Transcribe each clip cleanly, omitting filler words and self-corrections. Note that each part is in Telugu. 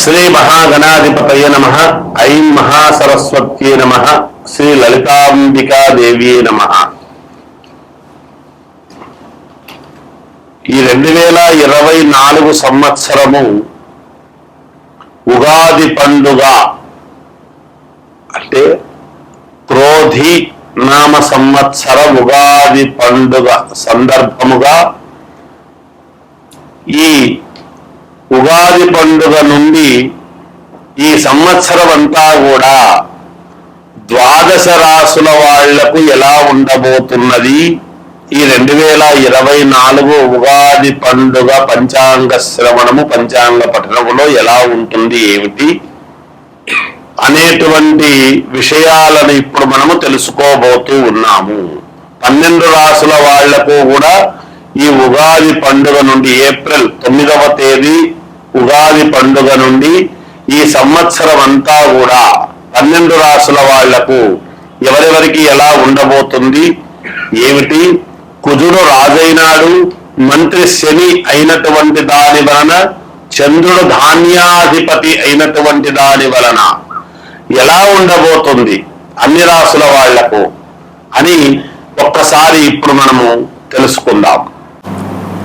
శ్రీ మహాగణాధిపతయ నమః. ఐం మహాసరస్వత్యై నమః. శ్రీ లలితాంబికాదేవ్యై నమః. ఈ 2024 సంవత్సరము ఉగాది పండుగ అంటే క్రోధి నామ సంవత్సర ఉగాది పండుగ సందర్భముగా ఈ ఉగాది పండుగ నుండి ఈ సంవత్సరం అంతా కూడా ద్వాదశ రాసుల వాళ్లకు ఎలా ఉండబోతున్నది, ఈ 2024 ఉగాది పండుగ పంచాంగ శ్రవణము పంచాంగ పఠనములో ఎలా ఉంటుంది ఏమిటి అనేటువంటి విషయాలను ఇప్పుడు మనము తెలుసుకోబోతూ ఉన్నాము. 12 రాసుల వాళ్లకు కూడా ఈ ఉగాది పండుగ నుండి ఏప్రిల్ 9వ తేదీ ఉగాది పండుగ నుండి ఈ సంవత్సరం అంతా కూడా 12 రాసుల వాళ్లకు ఎవరెవరికి ఎలా ఉండబోతుంది ఏమిటి. కుజుడు రాజైనాడు, మంత్రి శని అయినటువంటి దాని వలన, చంద్రుడు ధాన్యాధిపతి అయినటువంటి దాని వలన ఎలా ఉండబోతుంది అన్ని రాసుల వాళ్లకు అని ఒక్కసారి ఇప్పుడు మనము తెలుసుకుందాం.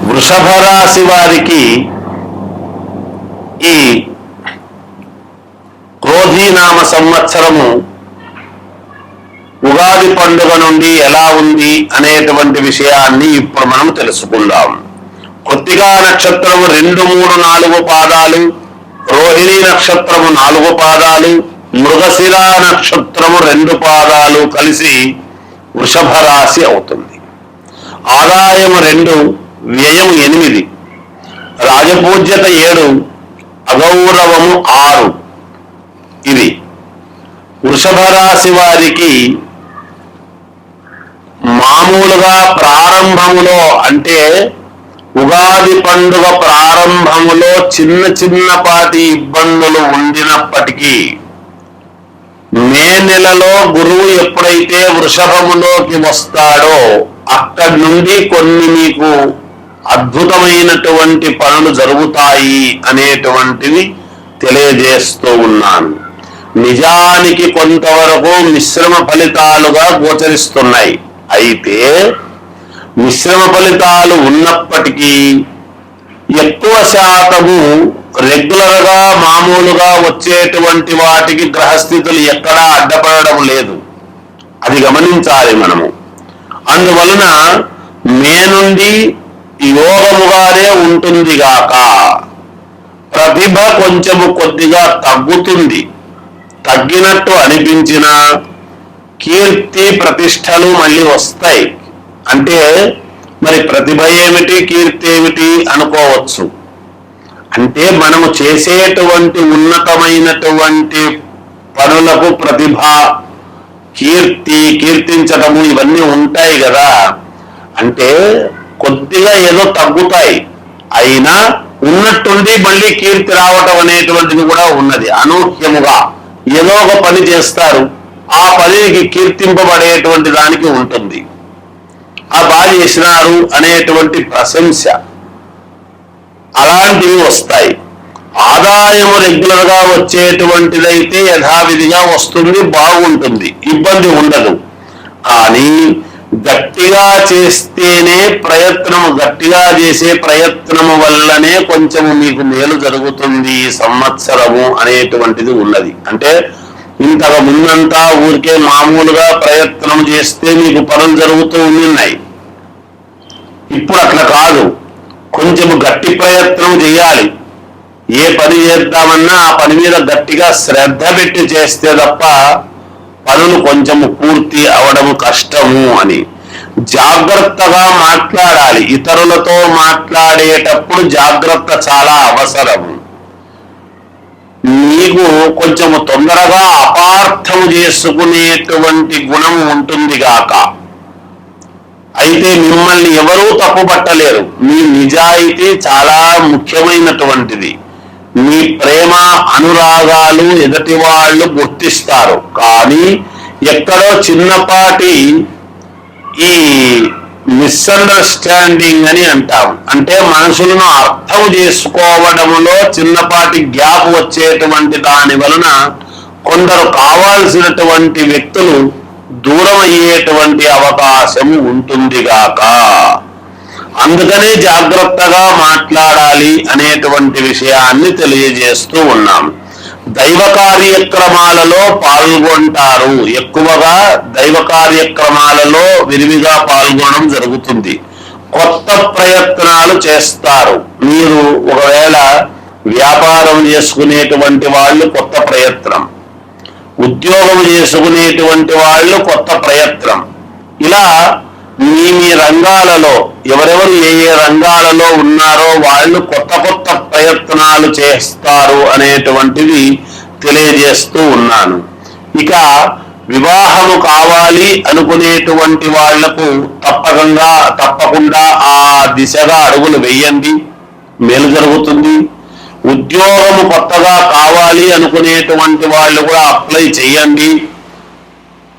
వృషభ రాశి వారికి ఈ క్రోధీనామ సంవత్సరము ఉగాది పండుగ నుండి ఎలా ఉంది అనేటువంటి విషయాన్ని ఇప్పుడు మనం తెలుసుకుందాం. కృత్తికా నక్షత్రము 2, 3, 4 పాదాలు, రోహిణి నక్షత్రము 4 పాదాలు, మృగశిర నక్షత్రము 2 పాదాలు కలిసి వృషభ రాశి అవుతుంది. ఆదాయం 2, వ్యయం 8, రాజపూజ్యత 7, అగౌరవము 6. ఇది వృషభ రాశి వారికి మామూలుగా ప్రారంభములో అంటే ఉగాది పండుగ ప్రారంభములో చిన్నపాటి ఇబ్బందులు ఉండినప్పటికీ మే నెలలో గురువు ఎప్పుడైతే వృషభములోకి వస్తాడో అక్కడి నుండి కొన్ని మీకు అద్భుతమైనటువంటి పనులు జరుగుతాయి అనేటువంటివి తెలియజేస్తూ ఉన్నాను. నిజానికి కొంతవరకు మిశ్రమ ఫలితాలుగా గోచరిస్తున్నాయి. అయితే మిశ్రమ ఫలితాలు ఉన్నప్పటికీ ఎక్కువ శాతము రెగ్యులర్ గా మామూలుగా వచ్చేటువంటి వాటికి గ్రహస్థితులు ఎక్కడా అడ్డపడడం లేదు, అది గమనించాలి మనము. అందువలన మే నుండి యోగముగానే ఉంటుంది గాక ప్రతిభ కొంచెము కొద్దిగా తగ్గుతుంది. తగ్గినట్టు అనిపించినా కీర్తి ప్రతిష్టలు మళ్ళీ వస్తాయి. అంటే మరి ప్రతిభ ఏమిటి కీర్తి ఏమిటి అనుకోవచ్చు. అంటే మనము చేసేటువంటి ఉన్నతమైనటువంటి పనులకు ప్రతిభ, కీర్తించటము ఇవన్నీ ఉంటాయి కదా. అంటే కొద్దిగా ఏదో తగ్గుతాయి, అయినా ఉన్నట్టుండి మళ్ళీ కీర్తి రావటం అనేటువంటిది కూడా ఉన్నది. అనూహ్యముగా ఏదో ఒక పని చేస్తారు, ఆ పనికి కీర్తింపబడేటువంటి దానికి ఉంటుంది. ఆ బాగా చేసినారు అనేటువంటి ప్రశంస అలాంటివి వస్తాయి. ఆదాయం రెగ్యులర్ గా వచ్చేటువంటిదైతే యథావిధిగా వస్తుంది, బాగుంటుంది, ఇబ్బంది ఉండదు. కానీ గట్టిగా చేస్తేనే గట్టిగా చేసే ప్రయత్నము వల్లనే కొంచెము మీకు మేలు జరుగుతుంది ఈ సంవత్సరము అనేటువంటిది ఉన్నది. అంటే ఇంతకు ముందంతా ఊరికే మామూలుగా ప్రయత్నం చేస్తే మీకు పనులు జరుగుతూ ఉన్నాయి. ఇప్పుడు అట్లా కాదు, కొంచెము గట్టి ప్రయత్నం చేయాలి. ఏ పని చేద్దామన్నా ఆ పని మీద గట్టిగా శ్రద్ధ పెట్టి చేస్తే తప్ప పనులు కొంచెము పూర్తి అవడం కష్టము అని. జాగ్రత్తగా మాట్లాడాలి. ఇతరులతో మాట్లాడేటప్పుడు జాగ్రత్త చాలా అవసరము. మీకు కొంచెము తొందరగా అపార్థం చేసుకునేటువంటి గుణం ఉంటుంది గాక. అయితే మిమ్మల్ని ఎవరూ తప్పుపట్టలేరు. మీ నిజాయితీ చాలా ముఖ్యమైనటువంటిది. మీ ప్రేమ అనురాగాలు ఎదుటి వాళ్ళు గుర్తిస్తారు. కానీ ఎక్కడో చిన్నపాటి ఈ మిస్అండర్స్టాండింగ్ అని అంటాం. అంటే మనుషులను అర్థం చేసుకోవడంలో చిన్నపాటి గ్యాప్ వచ్చేటువంటి దాని వలన కొందరు కావాల్సినటువంటి వ్యక్తులు దూరం అయ్యేటువంటి అవకాశం ఉంటుందిగాక. అందుకనే జాగ్రత్తగా మాట్లాడాలి అనేటువంటి విషయాన్ని తెలియజేస్తూ ఉన్నాం. దైవ కార్యక్రమాలలో పాల్గొంటారు, ఎక్కువగా దైవ కార్యక్రమాలలో విరివిగా పాల్గొనడం జరుగుతుంది. కొత్త ప్రయత్నాలు చేస్తారు. మీరు ఒకవేళ వ్యాపారం చేసుకునేటువంటి వాళ్ళు కొత్త ప్రయత్నం, ఉద్యోగం చేసుకునేటువంటి వాళ్ళు కొత్త ప్రయత్నం, ఇలా మీ రంగాలలో ఎవరెవరు ఏ ఏ రంగాలలో ఉన్నారో వాళ్ళు కొత్త కొత్త ప్రయత్నాలు చేస్తారు అనేటువంటివి తెలియజేస్తూ ఉన్నాను. ఇక వివాహము కావాలి అనుకునేటువంటి వాళ్లకు తప్పకుండా ఆ దిశగా అడుగులు వేయండి, మేలు జరుగుతుంది. ఉద్యోగము కొత్తగా కావాలి అనుకునేటువంటి వాళ్ళు కూడా అప్లై చేయండి.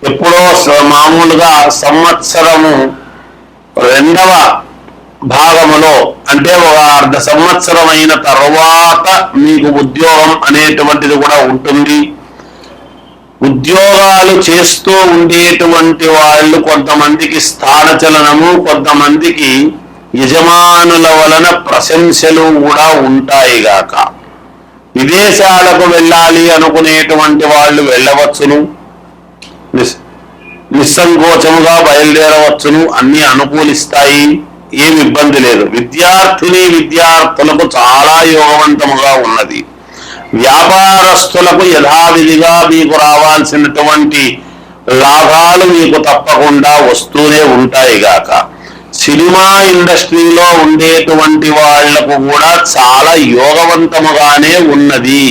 ఎప్పుడో మామూలుగా సంవత్సరము రెండవ భాగములో అంటే ఒక అర్ధ సంవత్సరం అయిన తర్వాత మీకు ఉద్యోగం అనేటువంటిది కూడా ఉంటుంది. ఉద్యోగాలు చేస్తూ ఉండేటువంటి వాళ్ళు కొంతమందికి స్థానచలనము, కొంతమందికి యజమానుల వలన ప్రశంసలు కూడా ఉంటాయి గాక. విదేశాలకు వెళ్ళాలి అనుకునేటువంటి వాళ్ళు వెళ్ళవచ్చును, నిస్సంకోచముగా బయలుదేరవచ్చును, అన్ని అనుకూలిస్తాయి, ఏమి ఇబ్బంది లేదు. విద్యార్థులకు చాలా యోగవంతముగా ఉన్నది. వ్యాపారస్తులకు యథావిధిగా మీకు రావాల్సినటువంటి లాభాలు మీకు తప్పకుండా వస్తూనే ఉంటాయి గాక. సినిమా ఇండస్ట్రీలో ఉండేటువంటి వాళ్లకు కూడా చాలా యోగవంతముగానే ఉన్నది.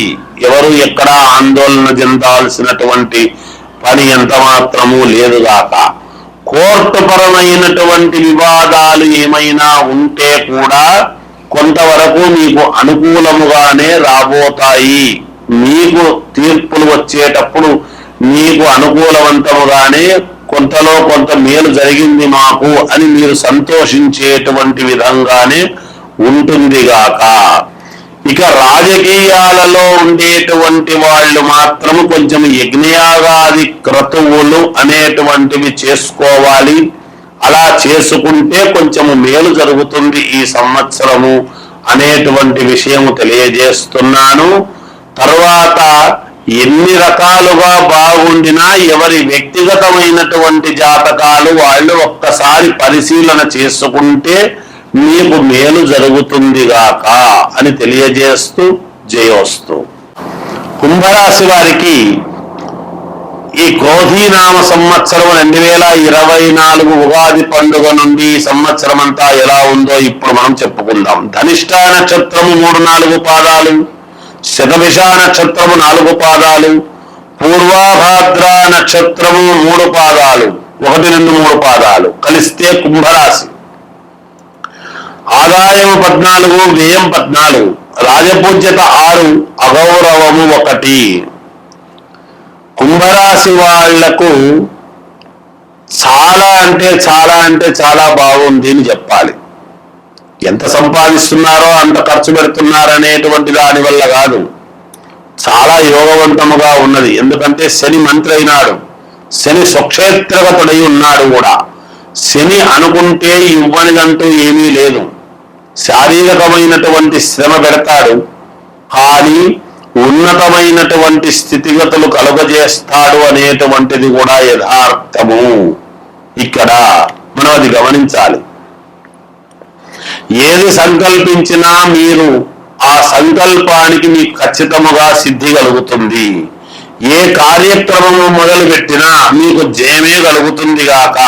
ఎవరు ఎక్కడ ఆందోళన చెందాల్సినటువంటి పని ఎంత మాత్రము లేదుగాక. కోర్టు పరమైనటువంటి వివాదాలు ఏమైనా ఉంటే కూడా కొంతవరకు మీకు అనుకూలముగానే రాబోతాయి. మీకు తీర్పులు వచ్చేటప్పుడు మీకు అనుకూలవంతముగానే కొంతలో కొంత మేలు జరిగింది మాకు అని మీరు సంతోషించేటువంటి విధంగానే ఉంటుందిగాక. ఇక రాజకీయాలలో ఉండేటువంటి వాళ్ళు మాత్రము కొంచెం యజ్ఞయాగాది క్రతువులు అనేటువంటివి చేసుకోవాలి. అలా చేసుకుంటే కొంచెము మేలు జరుగుతుంది ఈ సంవత్సరము అనేటువంటి విషయము తెలియజేస్తున్నాను. తర్వాత ఎన్ని రకాలుగా బాగుండినా ఎవరి వ్యక్తిగతమైనటువంటి జాతకాలు వాళ్ళు ఒక్కసారి పరిశీలన చేసుకుంటే మీకు మేలు జరుగుతుంది గాక అని తెలియజేస్తూ జయోస్తు. కుంభరాశి వారికి ఈ క్రోధీనామ సంవత్సరం 2024 ఉగాది పండుగ నుండి సంవత్సరం అంతా ఎలా ఉందో ఇప్పుడు మనం చెప్పుకుందాం. ధనిష్ట నక్షత్రము 3-4 పాదాలు, శతభిష నక్షత్రము 4 పాదాలు, పూర్వాభాద్ర నక్షత్రము 3 పాదాలు, 1-2-3 పాదాలు కలిస్తే కుంభరాశి. ఆదాయం 14, వ్యయం 14, రాజపూజ్యత 6, అగౌరవము 1. కుంభరాశి వాళ్లకు చాలా అంటే చాలా బాగుంది అని చెప్పాలి. ఎంత సంపాదిస్తున్నారో అంత ఖర్చు పెడుతున్నారనేటువంటి దాని వల్ల కాదు, చాలా యోగవంతముగా ఉన్నది. ఎందుకంటే శని మంత్రి అయినాడు, శని స్వక్షేత్రగతుడై ఉన్నాడు కూడా. శని అనుకుంటే ఇవ్వనిదంటూ ఏమీ లేదు. శారీరకమైనటువంటి శ్రమ పెడతాడు, కానీ ఉన్నతమైనటువంటి స్థితిగతులు కలుగజేస్తాడు అనేటువంటిది కూడా యథార్థము. ఇక్కడ మనం అది గమనించాలి. ఏది సంకల్పించినా మీరు ఆ సంకల్పానికి మీకు ఖచ్చితముగా సిద్ధి కలుగుతుంది. ఏ కార్యక్రమము మొదలుపెట్టినా మీకు జయమే కలుగుతుంది గాక.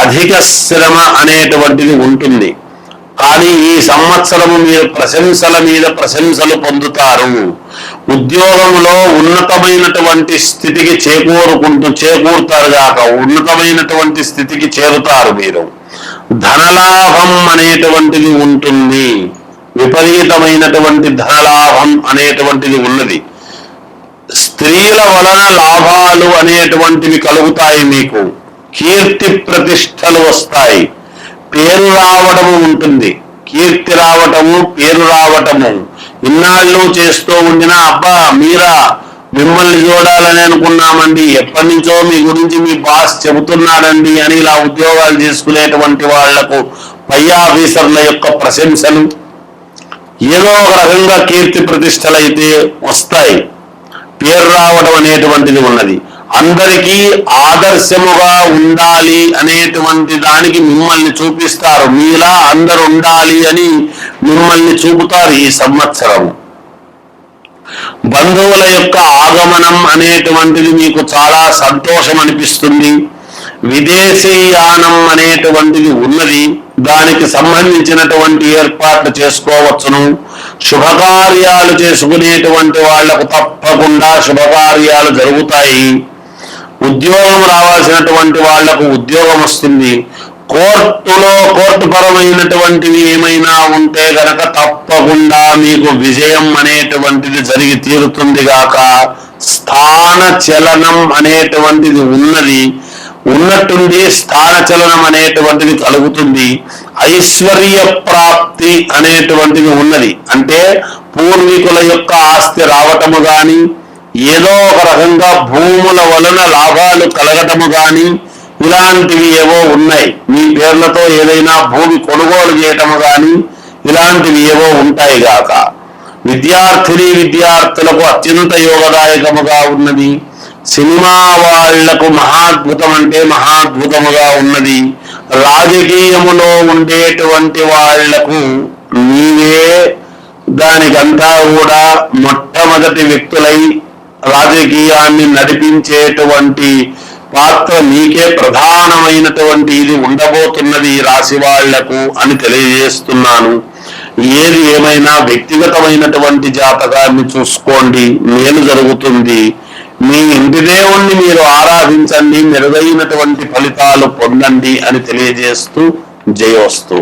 అధిక శ్రమ అనేటువంటిది ఉంటుంది, కానీ ఈ సంవత్సరము మీరు ప్రశంసల మీద ప్రశంసలు పొందుతారు. ఉద్యోగంలో ఉన్నతమైనటువంటి స్థితికి చేకూరుతారు గాక, ఉన్నతమైనటువంటి స్థితికి చేరుతారు మీరు. ధనలాభం అనేటువంటిది ఉంటుంది, విపరీతమైనటువంటి ధనలాభం అనేటువంటిది ఉన్నది. స్త్రీల వలన లాభాలు అనేటువంటివి కలుగుతాయి. మీకు కీర్తి ప్రతిష్టలు వస్తాయి. పేరు రావడము ఉంటుంది. కీర్తి రావటము, పేరు రావటము. ఇన్నాళ్ళు చేస్తూ ఉండిన అబ్బా మీరా మిమ్మల్ని చూడాలని అనుకున్నామండి, ఎప్పటి నుంచో మీ గురించి మీ బాస్ చెబుతున్నాడండి అని ఇలా ఉద్యోగాలు చేసుకునేటువంటి వాళ్లకు పై ఆఫీసర్ల యొక్క ప్రశంసలు, ఏదో ఒక రకంగా కీర్తి ప్రతిష్టలు అయితే వస్తాయి. పేరు రావడం అనేటువంటిది ఉన్నది. అందరికీ ఆదర్శముగా ఉండాలి అనేటువంటి దానికి మిమ్మల్ని చూపిస్తారు. మీలా అందరు ఉండాలి అని మిమ్మల్ని చూపుతారు ఈ సంవత్సరం. బంధువుల యొక్క ఆగమనం అనేటువంటిది మీకు చాలా సంతోషం అనిపిస్తుంది. విదేశీయానం అనేటువంటిది ఉన్నది, దానికి సంబంధించినటువంటి ఏర్పాట్లు చేసుకోవచ్చును. శుభకార్యాలు చేసుకునేటువంటి వాళ్లకు తప్పకుండా శుభకార్యాలు జరుగుతాయి. ఉద్యోగం రావాల్సినటువంటి వాళ్లకు ఉద్యోగం వస్తుంది. కోర్టు పరమైనటువంటివి ఏమైనా ఉంటే గనక తప్పకుండా మీకు విజయం అనేటువంటిది జరిగి తీరుతుంది గాక. స్థాన చలనం అనేటువంటిది ఉన్నట్టుండి స్థాన చలనం అనేటువంటిది కలుగుతుంది. ఐశ్వర్య ప్రాప్తి అనేటువంటిది ఉన్నది. అంటే పూర్వీకుల యొక్క ఆస్తి రావటము గాని, ఏదో ఒక రకంగా భూముల వలన లాభాలు కలగటము గాని, ఇలాంటివి ఏవో ఉన్నాయి. మీ పేర్లతో ఏదైనా భూమి కొనుగోలు చేయటము గాని ఇలాంటివి ఏవో ఉంటాయి గాక. విద్యార్థులకు అత్యంత యోగదాయకముగా ఉన్నది. సినిమా వాళ్లకు మహాద్భుతం అంటే మహాద్భుతముగా ఉన్నది. రాజకీయములో ఉండేటువంటి వాళ్లకు నీవే దానికంతా కూడా మొట్టమొదటి వ్యక్తులై రాజకీయాన్ని నడిపించేటువంటి పాత్ర నీకే ప్రధానమైనటువంటి ఇది ఉండబోతున్నది ఈ రాశి వాళ్లకు అని తెలియజేస్తున్నాను. ఏది ఏమైనా వ్యక్తిగతమైనటువంటి జాతకాన్ని చూసుకోండి, మేలు జరుగుతుంది. మీ ఇంటి దేవుణ్ణి మీరు ఆరాధించండి, మెరుగైనటువంటి ఫలితాలు పొందండి అని తెలియజేస్తూ జయోస్తు.